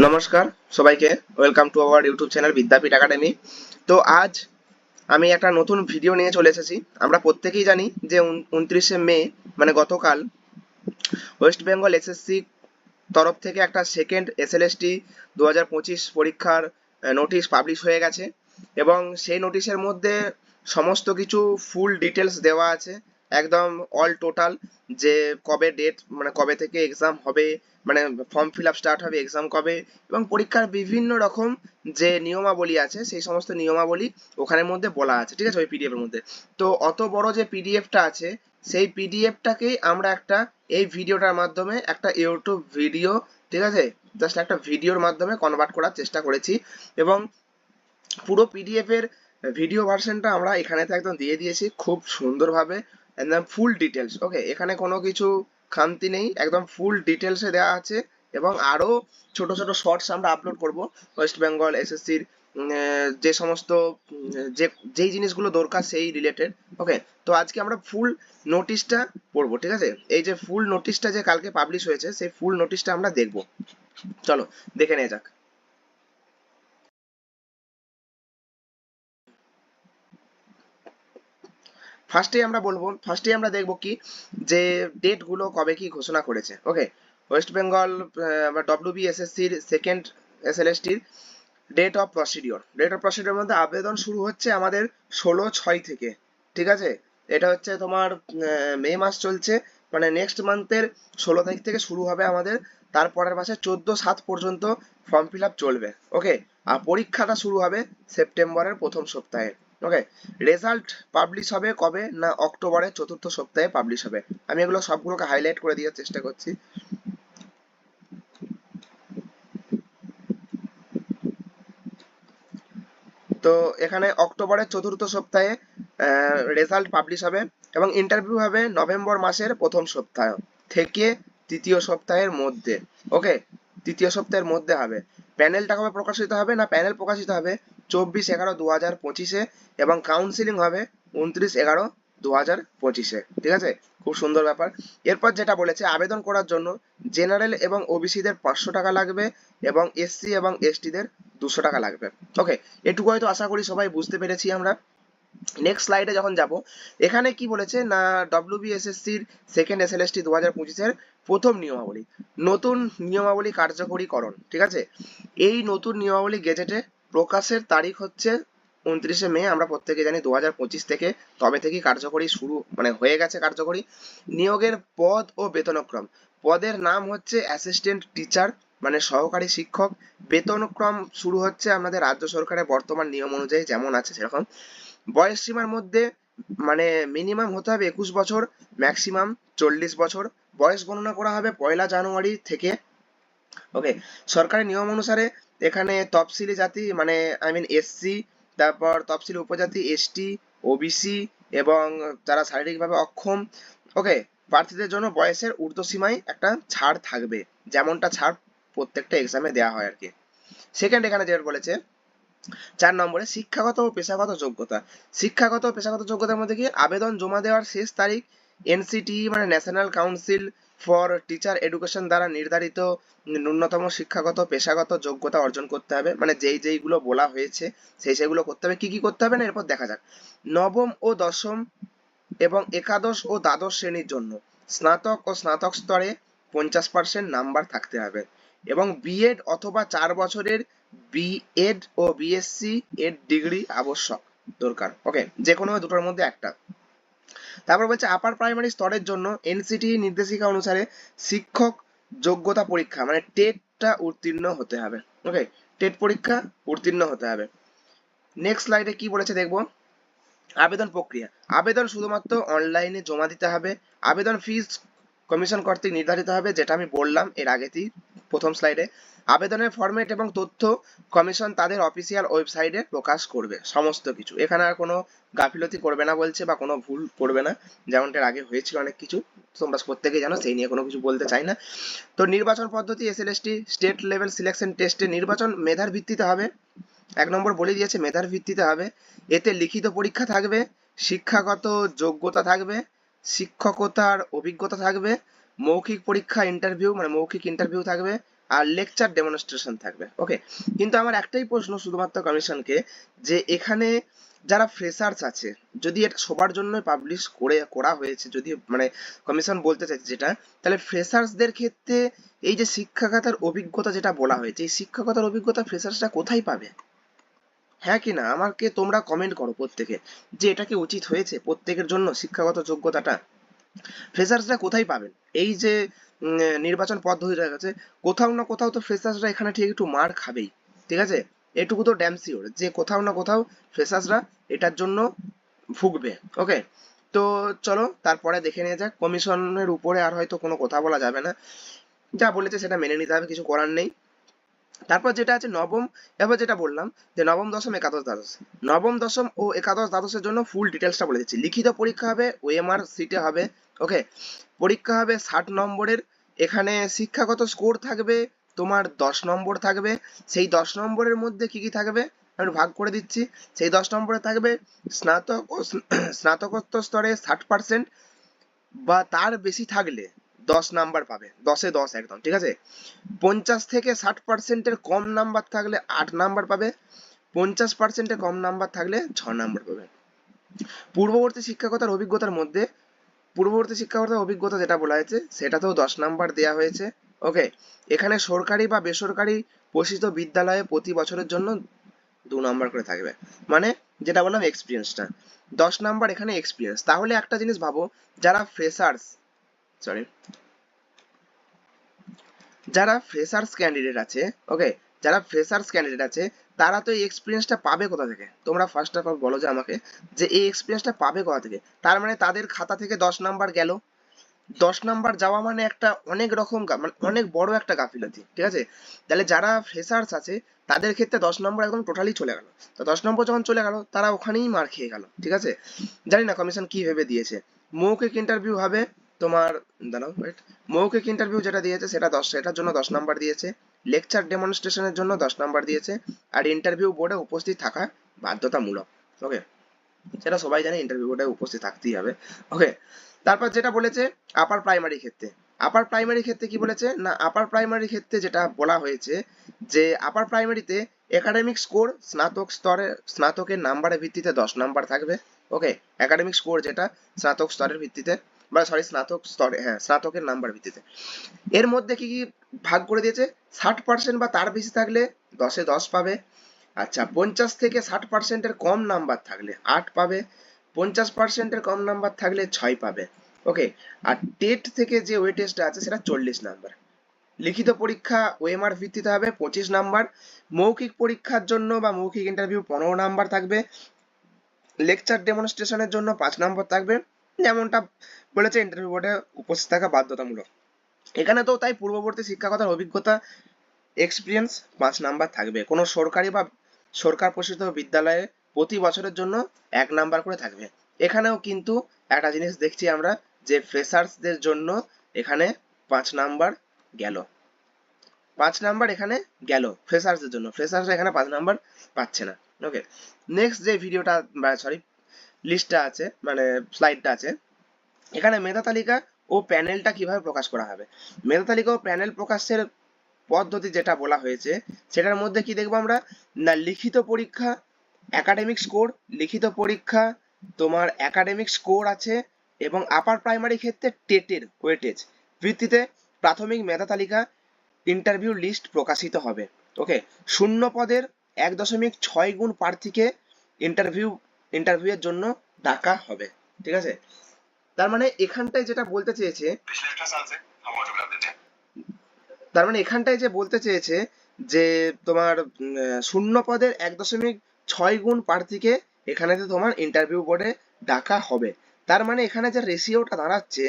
নমস্কার সবাইকে, welcome to our YouTube channel Vidyapeeth academy. তো আজ আমি একটা নতুন ভিডিও নিয়ে চলে এসেছি। আমরা প্রত্যেকেই জানি যে 29শে মে মানে গতকাল ওয়েস্ট বেঙ্গল এসএসসি তরফ থেকে একটা সেকেন্ড এসএলএসটি 2025 পরীক্ষার নোটিশ পাবলিশ হয়ে গেছে এবং সেই নোটিশের মধ্যে সমস্ত কিছু ফুল ডিটেলস দেওয়া আছে, একদম অল টোটাল, যে কবে ডেট মানে কবে থেকে এক্সাম হবে, মানে ফর্ম ফিল আপ স্টার্ট হবে, এক্সাম কবে, এবং পরীক্ষার বিভিন্ন রকম যে নিয়মাবলী আছে সেই সমস্ত নিয়মাবলী ওখানের মধ্যে বলা আছে, ঠিক আছে, ওই পিডিএফ এর মধ্যে। তো অত বড় যে পিডিএফটা আছে সেই পিডিএফটাকেই আমরা একটা এই ভিডিওটার মাধ্যমে একটা ইউটিউব ভিডিও, ঠিক আছে, জাস্ট একটা ভিডিওর মাধ্যমে কনভার্ট করার চেষ্টা করেছি এবং পুরো পিডিএফ এর ভিডিও ভার্সনটা আমরা এখানেতে একদম দিয়ে দিয়েছি খুব সুন্দরভাবে, একদম ফুল ডিটেলস। ওকে, এখানে কোনো কিছু খামতি নেই, একদম ফুল ডিটেলসে দেওয়া আছে এবং আরো ছোট ছোট শর্টস আমরা আপলোড করব ওয়েস্ট বেঙ্গল এসএসসির যে সমস্ত যে যেই জিনিসগুলো দরকার সেই রিলেটেড। ওকে, তো আজকে আমরা ফুল নোটিশটা পড়বো, ঠিক আছে। এই যে ফুল নোটিশটা যে কালকে পাবলিশ হয়েছে সেই ফুল নোটিশটা আমরা দেখবো, চলো দেখে নেওয়া যাক। ফার্স্টেই আমরা দেখবো কি যে ডেট গুলো কবে কি ঘোষণা করেছে। ওকে, ওয়েস্ট বেঙ্গল ডব্লিউবিএসএসসির সেকেন্ড এসএলএসটির ডেট অফ প্রসিডিওর মধ্যে আবেদন শুরু হচ্ছে আমাদের 16/6 থেকে, ঠিক আছে। এটা হচ্ছে তোমার মে মাস চলছে, মানে নেক্সট মান্থের 16 তারিখ থেকে শুরু হবে আমাদের, তারপরের মাসে 14/7 পর্যন্ত ফর্ম ফিল আপ চলবে। ওকে, আর পরীক্ষাটা শুরু হবে সেপ্টেম্বরের প্রথম সপ্তাহে। ওকে, রেজাল্ট পাবলিশ হবে কবে না অক্টোবরের চতুর্থ সপ্তাহে পাবলিশ হবে। আমি এগুলো সবগুলোকে হাইলাইট করে দেওয়ার চেষ্টা করছি। তো এখানে অক্টোবরের চতুর্থ সপ্তাহে রেজাল্ট পাবলিশ হবে এবং ইন্টারভিউ হবে নভেম্বর মাসের প্রথম সপ্তাহ থেকে তৃতীয় সপ্তাহের মধ্যে। ওকে, তৃতীয় সপ্তাহের মধ্যে হবে। প্যানেলটা কবে প্রকাশিত হবে না প্যানেল প্রকাশিত হবে 24/11/2025-এ এবং কাউন্সিলিং হবে 29/11/2025-এ, ঠিক আছে। খুব সুন্দর ব্যাপার। এরপর যেটা বলেছে, আবেদন করার জন্য জেনারেল এবং ওবিসিদের 500 টাকা লাগবে এবং এসসি এবং এসটিদের 200 টাকা লাগবে। ওকে, এটুকু হয়তো আশা করি সবাই বুঝতে পেরেছি আমরা। নেক্সট স্লাইডে যখন যাব, এখানে কি বলেছে না ডব্লিউবিএসএসসির সেকেন্ড এসএলএসটি 2025-এর প্রথম নিয়মাবলী, নতুন নিয়মাবলী কার্যকরীকরণ, ঠিক আছে। এই নতুন নিয়মাবলী গেজেটে প্রকাশের তারিখ হচ্ছে 29শে মে। আমরা প্রত্যেকে জানি 2025 থেকে তবে থেকেই কার্যকরী শুরু, মানে হয়ে গেছে কার্যকরী। নিয়োগের পদ ও বেতনক্রম, পদের নাম হচ্ছে অ্যাসিস্ট্যান্ট টিচার মানে সহকারী শিক্ষক। বেতনক্রম শুরু হচ্ছে আমাদের রাজ্য সরকারের বর্তমান নিয়ম অনুযায়ী যেমন আছে সেরকম। বয়স সীমার মধ্যে মানে মিনিমাম হতে হবে 21 বছর, ম্যাক্সিমাম 40 বছর। বয়স গণনা করা হবে 1 জানুয়ারি থেকে। ওকে, সরকারি নিয়ম অনুসারে এখানে তফসিলি জাতি মানে এসসি, তারপর তফসিলি উপজাতি এসটি, ওবিসি এবং যারা শারীরিকভাবে অক্ষম, ওকে, প্রার্থীদের জন্য বয়সের ঊর্ধ্বসীমায় একটা ছাড় থাকবে, যেমনটা ছাড় প্রত্যেকটা এক্সামে দেওয়া হয় আর কি। সেকেন্ড, এখানে যেটা বলেছে 4 নম্বরে শিক্ষাগত ও পেশাগত যোগ্যতা। শিক্ষাগত ও পেশাগত যোগ্যতার মধ্যে কি আবেদন জমা দেওয়ার শেষ তারিখ এনসিটি মানে national council for teacher education দ্বারা নির্ধারিত ন্যূনতম শিক্ষাগত পেশাগত যোগ্যতা অর্জন করতে হবে, মানে যেইগুলো বলা হয়েছে সেগুলো করতে হবে। কি কি করতে হবে না এরপর দেখা যাক। নবম ও দশম এবং একাদশ ও দ্বাদশ শ্রেণীর জন্য স্নাতক ও স্নাতক স্তরে 50% নাম্বার থাকতে হবে এবং বিএড অথবা 4 বছরের বিএড ও বিএসসি এর ডিগ্রি আবশ্যক দরকার। ওকে, যে কোনো দুটোর মধ্যে একটা। তারপর বলছে আপার প্রাইমারি স্তরের জন্য এনসিটি নির্দেশিকা অনুসারে শিক্ষক যোগ্যতা পরীক্ষা মানে টেটটা উত্তীর্ণ হতে হবে। ওকে, টেট পরীক্ষা উত্তীর্ণ হতে হবে। নেক্সট স্লাইডে কি বলেছে দেখবো। আবেদন প্রক্রিয়া, আবেদন শুধুমাত্র অনলাইনে জমা দিতে হবে। আবেদন ফিস কমিশন কর্তৃক নির্ধারিত হবে, যেটা আমি বললাম এর আগেতেই প্রথম স্লাইডে। আবেদনের ফরম্যাট এবং তথ্য কমিশন তাদের অফিসিয়াল ওয়েবসাইটে প্রকাশ করবে সমস্ত কিছু। এখানে আর কোনো গাফিলতি করবে না বলছে বা কোনো ভুল করবে না, যেমনটার আগে হয়েছিল অনেক কিছু, তোমরা প্রত্যেকেই জানো, সেই নিয়ে কোনো কিছু বলতে চাই না। তো নির্বাচন পদ্ধতি এসএলএসটি স্টেট লেভেল সিলেকশন টেস্টে নির্বাচন মেধার ভিত্তিতে হবে। 1 নম্বর বলে দিয়েছে মেধার ভিত্তিতে হবে। এতে লিখিত পরীক্ষা থাকবে, শিক্ষাগত যোগ্যতা থাকবে, শিক্ষকতার অভিজ্ঞতা থাকবে, মৌখিক পরীক্ষা ইন্টারভিউ মানে মৌখিক ইন্টারভিউ থাকবে, আর লেকচার ডেমনস্ট্রেশন থাকবে। ওকে, কিন্তু আমার একটাই প্রশ্ন শুধুমাত্র কমিশনকে, যে এখানে যারা ফ্রেশার্স আছে, যদি এটা সবার জন্য পাবলিশ করা হয়েছে, যদি মানে কমিশন বলতে চাইছে যেটা, তাহলে ফ্রেশার্সদের ক্ষেত্রে এই যে শিক্ষাগতার অভিজ্ঞতা যেটা বলা হয়েছে, এই শিক্ষাগতার অভিজ্ঞতা ফ্রেশার্সরা কোথায় পাবে? হ্যাঁ কি না, আমাকে তোমরা কমেন্ট করো প্রত্যেকে, যে এটা কি উচিত হয়েছে প্রত্যেকের জন্য শিক্ষাগত যোগ্যতাটা ফ্রেশার্সরা কোথায় পাবেন? এই যে নির্বাচন পদ্ধতি হয়ে গেছে, কোথাও না কোথাও তো ফ্রেশার্সরা এখানে ঠিক একটু মার খাবেই, ঠিক আছে? এটুকু তো ড্যাম শিওর যে কোথাও না কোথাও ফ্রেশার্সরা এটার জন্য ভুগবে। ওকে, তো চলো তারপরে দেখে নিয়ে যাক। কমিশনের উপরে আর হয়তো কোনো কথা বলা যাবে না, যা বলেছে সেটা মেনে নিতে হবে, কিছু করার নেই। তারপর যেটা আছে নবম, এবার যেটা বললাম যে নবম দশম একাদশ দ্বাদশ, নবম দশম ও একাদশ দ্বাদশের জন্য ফুল ডিটেলসটা বলে দিচ্ছি। লিখিত পরীক্ষা হবে, ওএমআর সিটে হবে। ওকে, পরীক্ষা হবে 60 নম্বরের। এখানে শিক্ষাগত স্কোর থাকবে তোমার 10 নম্বর থাকবে। সেই 10 নম্বরের মধ্যে কি কি থাকবে আমি ভাগ করে দিচ্ছি। সেই 10 নম্বরে থাকবে স্নাতক ও স্নাতকোত্তর স্তরে 60% বা তার বেশি থাকলে 10 নাম্বার পাবে, 10-এ 10 একদম, ঠিক আছে? 50 থেকে 60%-এর কম নাম্বার থাকলে 8 নাম্বার পাবে। 50%-এর কম নাম্বার থাকলে 6 নাম্বার পাবে। পূর্ববর্তী শিক্ষকতার অভিজ্ঞতার মধ্যে পূর্ববর্তী শিক্ষকতার অভিজ্ঞতা যেটা বলা হয়েছে সেটাতেও 10 নাম্বার দেওয়া হয়েছে। ওকে, এখানে সরকারি বা বেসরকারি পোষিত বিদ্যালয়ে প্রতি বছরের জন্য 2 নাম্বার করে থাকবে। মানে যেটা বললাম এক্সপিরিয়েন্সটা 10 নাম্বার, এখানে এক্সপিরিয়েন্স। তাহলে একটা জিনিস ভাবো, যারা ফ্রেশার্স সরি যারা ফ্রেশার্স ক্যান্ডিডেট আছে, ওকে, যারা ফ্রেশার্স ক্যান্ডিডেট আছে তারা তো এই এক্সপিরিয়েন্সটা পাবে কোথা থেকে? তোমরা ফার্স্ট অফ অল বলো যে আমাকে, যে এই এক্সপিরিয়েন্সটা পাবে কোথা থেকে? তার মানে তাদের খাতা থেকে 10 নাম্বার গেল। 10 নাম্বার যাওয়া মানে একটা অনেক রকম মানে অনেক বড় একটা গাফিলতি, ঠিক আছে? তাহলে যারা ফ্রেশার্স আছে তাদের ক্ষেত্রে 10 নম্বর একদম টোটালি চলে গেল। তো 10 নম্বর যখন চলে গেল তারা ওখানেই মার খেয়ে গেল, ঠিক আছে? জানি না কমিশন কি ভেবে দিয়েছে। মৌখিক ইন্টারভিউ হবে তোমার, দাঁড়াও ওয়েট, মৌখিক ইন্টারভিউ যেটা দিয়েছে সেটার জন্য 10 নাম্বার দিয়েছে। লেকচার ডেমনস্ট্রেশনের জন্য 10 নাম্বার দিয়েছে। আর ইন্টারভিউ বোর্ডে উপস্থিত থাকা বাধ্যতামূলক। ওকে, সেটা সবাই জানে, ইন্টারভিউ বোর্ডে উপস্থিত থাকতেই হবে। ওকে, তারপর যেটা বলেছে আপার প্রাইমারি ক্ষেত্রে, আপার প্রাইমারি ক্ষেত্রে কি বলেছে না, আপার প্রাইমারি ক্ষেত্রে যেটা বলা হয়েছে যে আপার প্রাইমারিতে একাডেমিক স্কোর স্নাতক স্তরে, স্নাতকের নাম্বারের ভিত্তিতে 10 নাম্বার থাকবে। ওকে, একাডেমিক স্কোর যেটা স্নাতক স্তরের ভিত্তিতে, বা সরি স্নাতক স্তরে, হ্যাঁ স্নাতকের নাম্বার ভিত্তিতে। এর মধ্যে কি কি ভাগ করে দিয়েছে? 60% বা তার বেশি থাকলে 10-এ 10 পাবে। আচ্ছা, 50 থেকে 60%-এর কম নাম্বার থাকলে 8 পাবে। 50%-এর কম নাম্বার থাকলে 6 পাবে। ওকে, আর টেট থেকে যে ওয়েটেজটা আছে সেটা 40 নাম্বার। লিখিত পরীক্ষা ওএমআর ভিত্তিতে হবে 25 নাম্বার। মৌখিক পরীক্ষার জন্য বা মৌখিক ইন্টারভিউ 15 নাম্বার থাকবে। লেকচার ডেমনস্ট্রেশনের জন্য 5 নাম্বার থাকবে। যেমনটা বলেছে ইন্টারভিউ বোর্ডে উপস্থিত থাকা বাধ্যতামূলক। এখানে তো তাই পূর্ববর্তী শিক্ষাগতার অভিজ্ঞতা এক্সপিরিয়েন্স 5 নাম্বার থাকবে। কোনো সরকারি বা সরকার পোষিত বিদ্যালয়ে প্রতি বছরের জন্য 1 নাম্বার করে থাকবে। এখানেও কিন্তু একটা জিনিস দেখছি আমরা, যে ফ্রেশার্সদের জন্য এখানে 5 নাম্বার গেল। 5 নাম্বার এখানে গেল ফ্রেশার্সদের জন্য, ফ্রেশার্স এখানে 5 নাম্বার পাচ্ছে না। ওকে, নেক্সট যে ভিডিওটা সরি লিস্টটা আছে, মানে স্লাইডটা আছে, এখানে মেধা তালিকা ও প্যানেলটা কিভাবে প্রকাশ করা হবে। মেধা তালিকা ও প্যানেল প্রকাশের পদ্ধতি যেটা বলা হয়েছে সেটার মধ্যে কি দেখবো আমরা না, লিখিত পরীক্ষা, একাডেমিক স্কোর, লিখিত পরীক্ষা তোমার একাডেমিক স্কোর আছে, এবং আপার প্রাইমারি ক্ষেত্রে টেটের ওয়েটেজ ভিত্তিতে প্রাথমিক মেধা তালিকা, ইন্টারভিউ লিস্ট প্রকাশিত হবে। ওকে, শূন্য পদের 1.6 গুণ প্রার্থীকে ইন্টারভিউয়ের জন্য ডাকা হবে, ঠিক আছে? তার মানে এখানটায় যেটা বলতে চেয়েছে, তার মানে এখানটায় যে বলতে চেয়েছে যে তোমার শূন্য পদের 1.6 গুণ প্রার্থীকে এখানে তোমার ইন্টারভিউ বোর্ডে ডাকা হবে। তার মানে এখানে যে রেশিওটা দাঁড়াচ্ছে,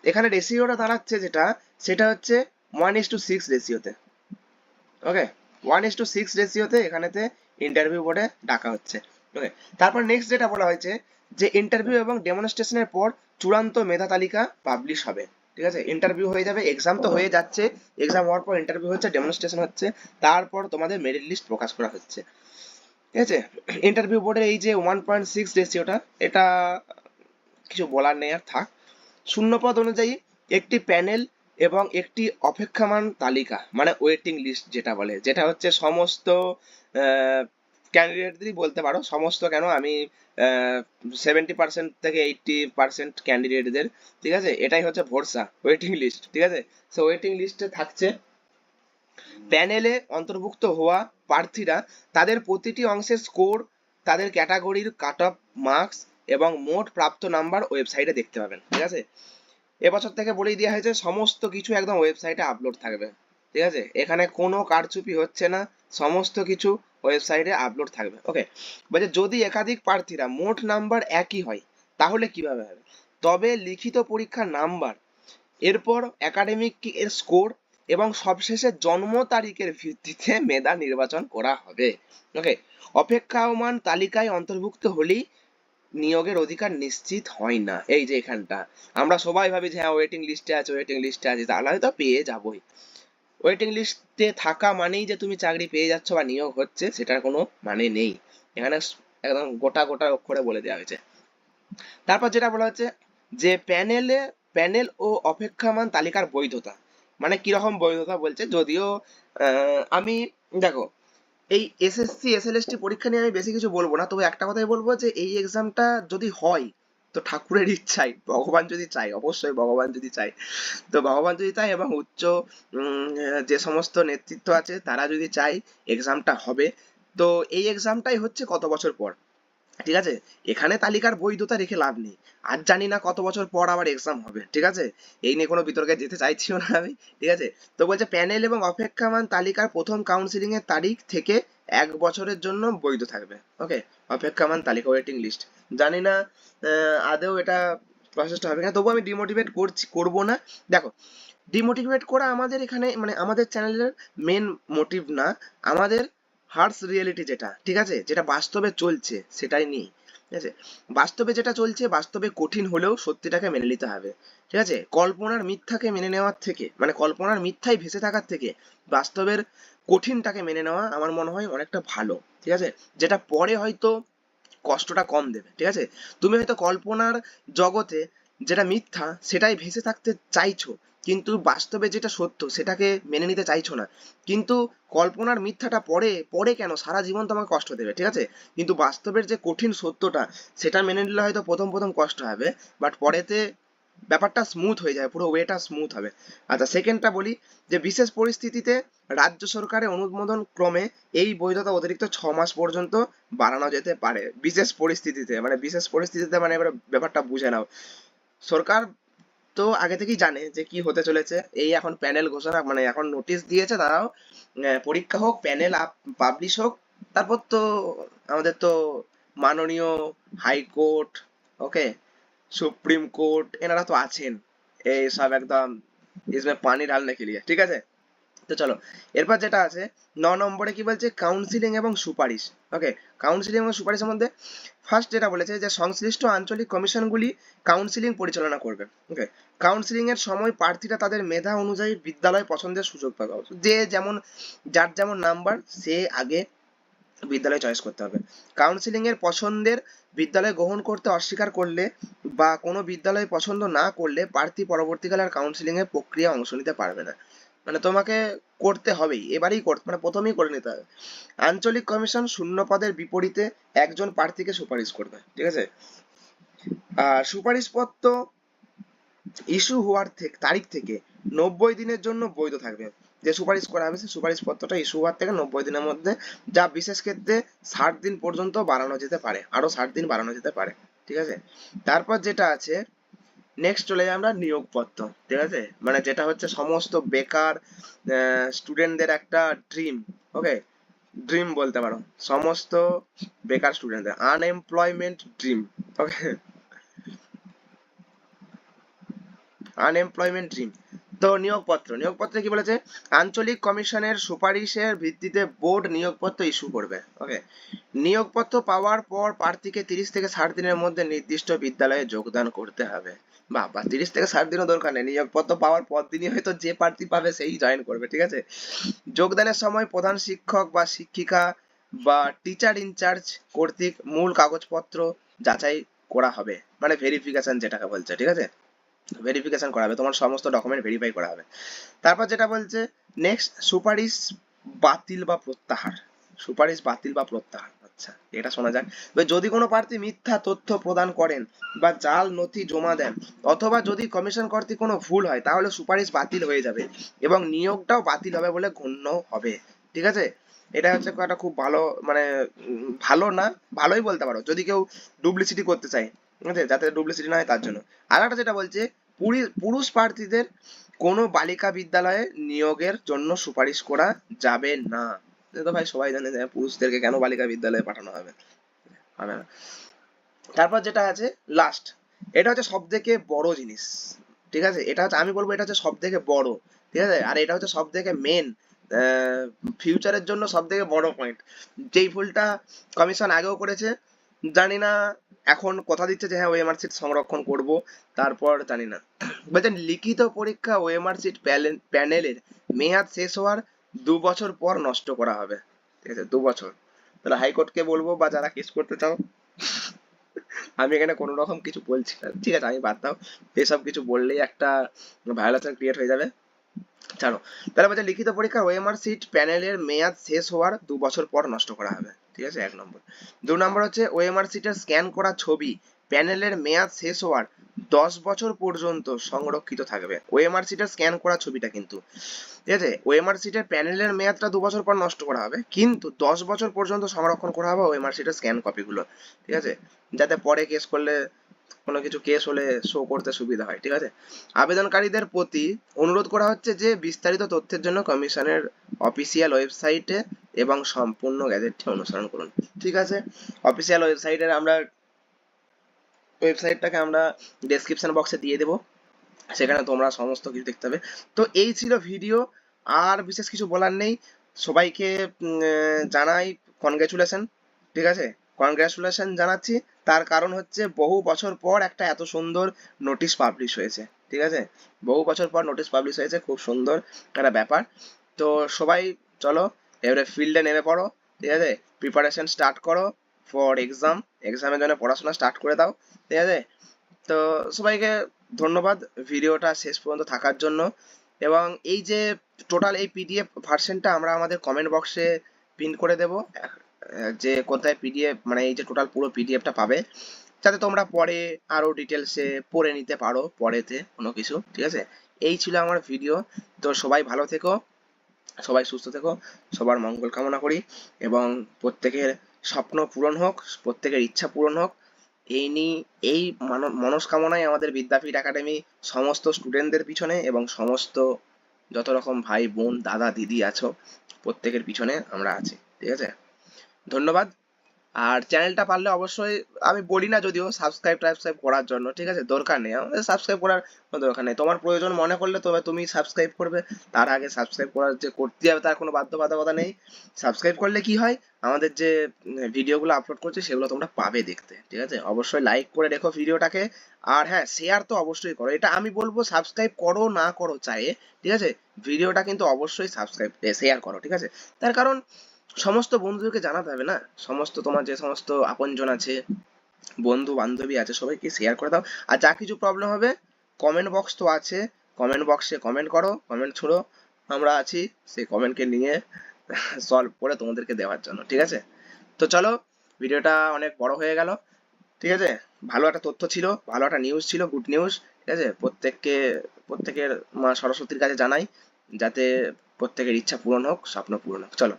এখানে রেশিওটা দাঁড়াচ্ছে যেটা, সেটা হচ্ছে 1:6 রেশিওতে। ওকে, 1:6 রেশিওতে এখানেতে ইন্টারভিউ বোর্ডে ডাকা হচ্ছে। ওকে, তারপর নেক্সট যেটা বলা হয়েছে যে ইন্টারভিউ এবং ডেমনস্ট্রেশনের পর চূড়ান্ত মেধা তালিকা পাবলিশ হবে। ঠিক আছে, ইন্টারভিউ হয়ে যাবে, এক্সাম তো হয়ে যাচ্ছে, এক্সাম হওয়ার পর ইন্টারভিউ হচ্ছে, ডেমনস্ট্রেশন হচ্ছে, তারপর তোমাদের মেরিট লিস্ট প্রকাশ করা হচ্ছে। ঠিক আছে, ইন্টারভিউ বোর্ডের এই যে 1.6 রেশিওটা, এটা কিছু বলার নেই আর, থাক। শূন্যপদ অনুযায়ী একটি প্যানেল এবং একটি অপেক্ষমান তালিকা মানে ওয়েটিং লিস্ট যেটা বলে, যেটা হচ্ছে সমস্ত ক্যান্ডিডেটদেরই বলতে পারো, সমস্ত কেন, আমি 70% থেকে 80% ক্যান্ডিডেটদের, ঠিক আছে, এটাই হচ্ছে ভরসা ওয়েটিং লিস্ট, ঠিক আছে। সো ওয়েটিং লিস্টে থাকছে প্যানেলে অন্তর্ভুক্ত হওয়া প্রার্থীরা তাদের প্রতিটি অংশের স্কোর, তাদের ক্যাটাগরির কাট অফ মার্কস এবং মোট প্রাপ্ত নাম্বার ওয়েবসাইটে দেখতে পাবেন, ঠিক আছে। এবছর থেকে বলেই দেওয়া হয়েছে সমস্ত কিছু একদম ওয়েবসাইটে আপলোড থাকবে, ঠিক আছে, এখানে কোনো কারচুপি হচ্ছে না, সমস্ত কিছু ওয়েবসাইটে আপলোড থাকবে। ওকে, বলছে যদি একাধিক প্রার্থীরা মোট নাম্বার একই হয় তাহলে কিভাবে হবে, তবে লিখিত পরীক্ষার নাম্বার, এরপর একাডেমিক এর স্কোর এবং সবশেষে জন্ম তারিখের ভিত্তিতে মেধা নির্বাচন করা হবে। ওকে, অপেক্ষমাণ তালিকায় অন্তর্ভুক্ত হলেই নিয়োগের অধিকার নিশ্চিত হয় না। এই যে এখানটা আমরা সবাই ভাবি যে হ্যাঁ ওয়েটিং লিস্টে আছে, ওয়েটিং লিস্টে আছে, তাহলে হয়তো পেয়ে যাবোই। ওয়েটিং লিস্টে থাকা মানেই যে তুমি চাকরি পেয়ে যাচ্ছ বা নিয়োগ হচ্ছে সেটার কোনো মানে নেই, এখানে একদম গোটা গোটা অক্ষরে বলে দেওয়া হয়েছে। তারপর যেটা বলা হচ্ছে যে প্যানেল ও অপেক্ষমান তালিকার বৈধতা, মানে কিরকম বৈধতা বলছে, যদিও আমি দেখো এই এসএসসি এসএলএসটি পরীক্ষা নিয়ে আমি বেশি কিছু বলবো না, তবে একটা কথাই বলবো যে এই এক্সামটা যদি হয় তো ঠাকুরের ইচ্ছাই, ভগবান যদি চায়, অবশ্যই ভগবান যদি চায়, তো ভগবান যদি চায় এবং উচ্চ যে সমস্ত নেতৃত্ব আছে তারা যদি চায় এক্সামটা হবে, তো এই এক্সামটাই হচ্ছে কত বছর পর, ঠিক আছে। এখানে তালিকার বৈধতা রেখে লাভ নেই, আজ জানি না কত বছর পর আবার এক্সাম হবে, ঠিক আছে, এই নিয়ে কোনো বিতর্কে যেতে চাইছিও না আমি, ঠিক আছে। তো বলছে প্যানেল এবং অপেক্ষমান তালিকার প্রথম কাউন্সিলিং এর তারিখ থেকে 1 বছরের জন্য বৈধ থাকবে। ওকে, অপেক্ষমান তালিকা ওয়েটিং লিস্ট, জানি না আদৌ এটা প্রসেসটা হবে কিনা, তবু আমি ডিমোটিভেট করবো না। দেখো, ডিমোটিভেট করা আমাদের এখানে মানে আমাদের চ্যানেলের মেন মোটিভ না, আমাদের হার্স রিয়েলিটি যেটা, ঠিক আছে, যেটা বাস্তবে চলছে সেটাই নিয়ে, ঠিক আছে। বাস্তবে যেটা চলছে, বাস্তবে কঠিন হলেও সত্যিটাকে মেনে নিতে হবে, ঠিক আছে। কল্পনার মিথ্যাকে মেনে নেওয়ার থেকে, মানে কল্পনার মিথ্যায় ভেসে থাকার থেকে বাস্তবের কঠিনটাকে মেনে নেওয়া আমার মনে হয় অনেকটা ভালো, ঠিক আছে, যেটা পরে হয়তো কষ্টটা কম দেবে, ঠিক আছে। তুমি হয়তো কল্পনার জগতে যেটা মিথ্যা সেটাই ভেসে থাকতে চাইছো, কিন্তু বাস্তবে যেটা সত্য সেটাকে মেনে নিতে চাইছো না, কিন্তু কল্পনার মিথ্যাটা পরে পরে কেন সারা জীবন তোমাকে কষ্ট দেবে, ঠিক আছে, কিন্তু বাস্তবের যে কঠিন সত্যটা সেটা মেনে নিলে হয়তো প্রথম প্রথম কষ্ট হবে, বাট পরেতে ব্যাপারটা স্মুথ হয়ে যায়, পুরো ওয়েটা স্মুথ হবে। আচ্ছা, সেকেন্ডটা বলি যে বিশেষ পরিস্থিতিতে রাজ্য সরকারের অনুমোদন ক্রমে এই বৈধতা অতিরিক্ত 6 মাস পর্যন্ত বাড়ানো যেতে পারে। বিশেষ পরিস্থিতিতে মানে বিশেষ পরিস্থিতিতে মানে এবার ব্যাপারটা বুঝে নাও, সরকার তো আগে থেকেই জানে যে কি হতে চলেছে, এই এখন প্যানেল ঘোষণা মানে এখন নোটিশ দিয়েছে, তারাও পরীক্ষা হোক, প্যানেল পাবলিশ হোক, তারপর তো আমাদের তো মাননীয় হাইকোর্ট, ওকে, সুপ্রিম কোর্ট এনারা তো আছেন, এই সব একদম इसमें পানি ঢালনে के लिए, ঠিক আছে। তো চলো, এরপর যেটা আছে 9 নম্বরে কি বলছে, কাউন্সিলিং এবং সুপারিশ। ওকে, কাউন্সিলিং এবং সুপারিশের মধ্যে ফার্স্ট যেটা বলেছে যে সংশ্লিষ্ট আঞ্চলিক কমিশনগুলি কাউন্সিলিং পরিচালনা করবে। ওকে, কাউন্সিলিং এর সময় প্রার্থীরা তাদের মেধা অনুযায়ী বিদ্যালয় পছন্দের সুযোগ পাবে, যে যেমন যার যেমন নাম্বার সে আগে বিদ্যালয় চয়েস করতে হবে। কাউন্সিলিং এর পছন্দের বিদ্যালয় গ্রহণ করতে অস্বীকার করলে বা কোনো বিদ্যালয় পছন্দ না করলে প্রার্থী পরবর্তীকালে আর কাউন্সিলিং এর প্রক্রিয়া অংশ নিতে পারবে না, মানে তোমাকে করতে হবেই, এবারেই করতে মানে প্রথমেই করে নিতে হবে। আঞ্চলিক কমিশন শূন্য পদের বিপরীতে একজন প্রার্থীকে সুপারিশ করবে, ঠিক আছে। আর সুপারিশপত্র ইস্যু হওয়ার তারিখ থেকে 90 দিনের জন্য বৈধ থাকবে, যে সুপারিশ করা হবে সেই সুপারিশপত্রটা ইস্যু হওয়ার থেকে 90 দিনের মধ্যে, যা বিশেষ ক্ষেত্রে 60 দিন পর্যন্ত বাড়ানো যেতে পারে, আরো 60 দিন বাড়ানো যেতে পারে, ঠিক আছে। তারপর যেটা আছে নেক্সট চলে যাই আমরা নিয়োগপত্র, ঠিক আছে, মানে যেটা হচ্ছে সমস্ত বেকার স্টুডেন্টদের একটা ড্রিম। ওকে, ড্রিম বলতে পারো, সমস্ত বেকার স্টুডেন্টদের আনএমপ্লয়মেন্ট ড্রিম। ওকে, আনএমপ্লয়মেন্ট ড্রিম। তো নিয়োগপত্রে কি বলেছে, আঞ্চলিক কমিশনের সুপারিশের ভিত্তিতে বোর্ড নিয়োগপত্র ইস্যু করবে। ওকে, নিয়োগপত্র পাওয়ার পর প্রার্থীকে 30 থেকে 60 দিনের মধ্যে নির্দিষ্ট বিদ্যালয়ে যোগদান করতে হবে। বাবা, 30 থেকে 60 দিনও দরকার নেই, নিয়োগপত্র পাওয়ার পর দিনই হয়তো যে প্রার্থী পাবে সেই জয়েন করবে, ঠিক আছে। যোগদানের সময় প্রধান শিক্ষক বা শিক্ষিকা বা টিচার ইনচার্জ কর্তৃক মূল কাগজপত্র যাচাই করা হবে, মানে ভেরিফিকেশন যেটাকে বলছে, ঠিক আছে। ভেরিফিকেশন করা হবে, তোমার সমস্ত ডকুমেন্ট ভেরিফাই করা হবে। তারপর যেটা বলছে নেক্সট, সুপারিশ বাতিল বা প্রত্যাহার। সুপারিশ বাতিল বা প্রত্যাহার, আচ্ছা এটা শোনা যাক। যদি কোনো প্রার্থী মিথ্যা তথ্য প্রদান করেন বা জাল নথি জমা দেন, অথবা যদি কমিশন কর্তৃক কোনো ভুল হয়, তাহলে সুপারিশ বাতিল হয়ে যাবে এবং নিয়োগটাও বাতিল হবে বলে গণ্য হবে। ঠিক আছে, এটা হচ্ছে একটা খুব ভালো, মানে ভালো না, ভালোই বলতে পারো যদি কেউ ডুপ্লিসিটি করতে চায়, ঠিক আছে, যাতে ডুপ্লিসিটি না হয় তার জন্য। আর একটা যেটা বলছে, পুরুষ প্রার্থীদের কোনো বালিকা বিদ্যালয়ে নিয়োগের জন্য সুপারিশ করা যাবে না। এটা তো ভাই সবাই জানে যে পুরুষদেরকে কেন বালিকা বিদ্যালয়ে পাঠানো হবে, হবে না। তারপর যেটা আছে লাস্ট, এটা হচ্ছে সব থেকে বড় জিনিস, ঠিক আছে, এটা হচ্ছে আমি বলবো এটা হচ্ছে সব থেকে বড়, ঠিক আছে, আর এটা হচ্ছে সব থেকে মেন, ফিউচারের জন্য সব থেকে বড় পয়েন্ট। যেই ভুলটা কমিশন আগেও করেছে, জানি না এখন কথা দিচ্ছে যে হ্যাঁ ওএমআর সিট সংরক্ষণ করব, তারপর জানি না। বলছেন লিখিত পরীক্ষা ওএমআর সিট প্যানেলের মেয়াদ শেষ হওয়ার 2 বছর পর নষ্ট করা হবে, ঠিক আছে, 2 বছর। তাহলে হাইকোর্টকে বলবো বা যারা কেস করতে চাও, আমি এখানে কোনো রকম কিছু বলছি না, ঠিক আছে, আমি বাদ দাও, এসব কিছু বললেই একটা ভায়োলেশন ক্রিয়েট হয়ে যাবে, জানো। তাহলে বলছে লিখিত পরীক্ষার ওএমআর সিট প্যানেলের মেয়াদ শেষ হওয়ার 2 বছর পর নষ্ট করা হবে, ঠিক আছে, 1 নম্বর। 2 নম্বর হচ্ছে ওএমআর সিটের স্ক্যান করা ছবি প্যানেলের মেয়াদ শেষ হওয়ার 10 বছর পর্যন্ত সংরক্ষিত থাকবে। ওএমআর সিটের স্ক্যান করা ছবিটা কিন্তু, ঠিক আছে, ওএমআর সিটের প্যানেলের মেয়াদটা 2 বছর পর নষ্ট করা হবে, কিন্তু 10 বছর পর্যন্ত সংরক্ষণ করা হবে ওএমআর সিটের স্ক্যান কপিগুলো, ঠিক আছে, যাতে পরে কেস করলে, কোনো কিছু কেস হলে শো করতে সুবিধা হয়, ঠিক আছে। আবেদনকারীদের প্রতি অনুরোধ করা হচ্ছে যে বিস্তারিত তথ্যের জন্য কমিশনের অফিসিয়াল ওয়েবসাইটে এবং সম্পূর্ণ গ্যাজেটটি অনুসরণ করুন, ঠিক আছে। অফিসিয়াল ওয়েবসাইটের আমরা ওয়েবসাইটটাকে আমরা ডেসক্রিপশন বক্সে দিয়ে দেবো, সেখানে তোমরা সমস্ত কিছু দেখতে পাবে। তো এই ছিল ভিডিও, আর বিশেষ কিছু বলার নেই। সবাইকে জানাই কনগ্রাচুলেশন, ঠিক আছে, কনগ্রাচুলেশন জানাচ্ছি। তার কারণ হচ্ছে বহু বছর পর একটা এত সুন্দর নোটিশ পাবলিশ হয়েছে, ঠিক আছে, বহু বছর পর নোটিশ পাবলিশ হয়েছে, খুব সুন্দর একটা ব্যাপার। তো সবাই চলো এবারে ফিল্ডে নেমে পড়ো, ঠিক আছে, প্রিপারেশন স্টার্ট করো ফর এক্সাম, এক্সামের জন্য পড়াশোনা স্টার্ট করে দাও, ঠিক আছে। তো সবাইকে ধন্যবাদ ভিডিওটা শেষ পর্যন্ত থাকার জন্য। এবং এই যে টোটাল এই পিডিএফ ভার্সনটা আমরা আমাদের কমেন্ট বক্সে পিন করে দেব, যে কোথায় পিডিএফ, মানে এই যে টোটাল পুরো পিডিএফটা পাবে, যাতে তোমরা পরে আরো ডিটেলসে পড়ে নিতে পারো পরেতে কোনো কিছু, ঠিক আছে। এই ছিল আমার ভিডিও। তো সবাই ভালো থেকো, সবাই সুস্থ থেকো, সবার মঙ্গল কামনা করি, এবং প্রত্যেকের স্বপ্ন পূরণ হোক, প্রত্যেকের ইচ্ছা পূরণ হোক, এই নিয়ে এই মনস্কামনায় আমাদের বিদ্যাপীঠ একাডেমি সমস্ত স্টুডেন্টদের পিছনে এবং সমস্ত যত রকম ভাই বোন দাদা দিদি আছো প্রত্যেকের পিছনে আমরা আছি, ঠিক আছে। ধন্যবাদ। আর চ্যানেলটা পারলে অবশ্যই, আমি বলি না যদিও সাবস্ক্রাইব করার জন্য, ঠিক আছে, দরকার নেই আমাদের সাবস্ক্রাইব করার কোনো দরকার নেই, তোমার প্রয়োজন মনে করলে তবে তুমি সাবস্ক্রাইব করবে, তার আগে সাবস্ক্রাইব করার যে করতে হবে তার কোনো বাধ্যবাধকতা নেই। সাবস্ক্রাইব করলে কি হয়, আমাদের যে ভিডিওগুলো আপলোড করছে সেগুলো তোমরা পাবে দেখতে, ঠিক আছে। অবশ্যই লাইক করে রেখো ভিডিওটাকে, আর হ্যাঁ শেয়ার তো অবশ্যই করো, এটা আমি বলবো সাবস্ক্রাইব করো না করো চাই, ঠিক আছে, ভিডিওটা কিন্তু অবশ্যই শেয়ার করো, ঠিক আছে। তার কারণ সমস্ত বন্ধুদেরকে জানাতে হবে না, সমস্ত তোমার যে সমস্ত আপনজন আছে, বন্ধু বান্ধবী আছে, সবাইকে শেয়ার করে দাও। আর যা কিছু প্রবলেম হবে, কমেন্ট বক্স তো আছে, কমেন্ট বক্সে কমেন্ট করো, কমেন্ট ছুড়ো, আমরা আছি সেই কমেন্টকে নিয়ে সলভ করে তোমাদেরকে দেওয়ার জন্য, ঠিক আছে। তো চলো, ভিডিওটা অনেক বড় হয়ে গেল, ঠিক আছে, ভালো একটা তথ্য ছিল, ভালো একটা নিউজ ছিল, গুড নিউজ, ঠিক আছে। প্রত্যেকের মা সরস্বতীর কাছে জানাই যাতে প্রত্যেকের ইচ্ছা পূরণ হোক, স্বপ্ন পূরণ হোক। চলো।